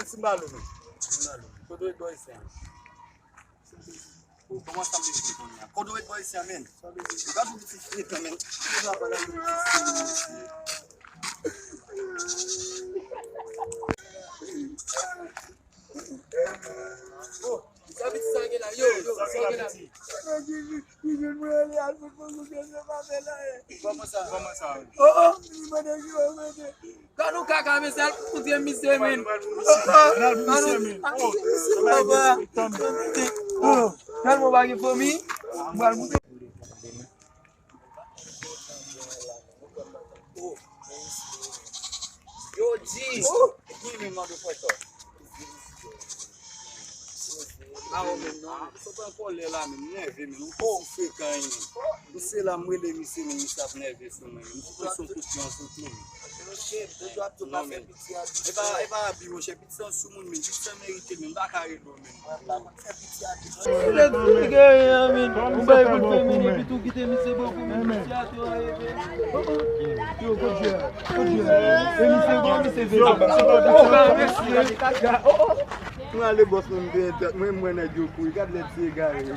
Esse maluco. Quando eu dou esse ano. Comment ça me dit qu'on y a? Quando eu dou esse ano, regarde le petit fille também. Tu vas pas là le Oh, ça veut dire là, yo, ça là. Comment ça? Oh, quand nous caca mais ça pour dire monsieur men. Oh, calme pas pour mi. Yo G. Oh, qui me manda foto? Ah, maintenant, il faut pas encore aller là, mais nerveux, mais on peut se faire quand même. Você lá, moi, les messieurs, mais ils savent nerveux sur moi. Nous sommes tous dans ce truc. Non, mais il va habiller au chapitre sans sous mon, mais il s'en mérite, mais pas carré, Não é negócio não tem, não é mais de ouro, regarde les cigares.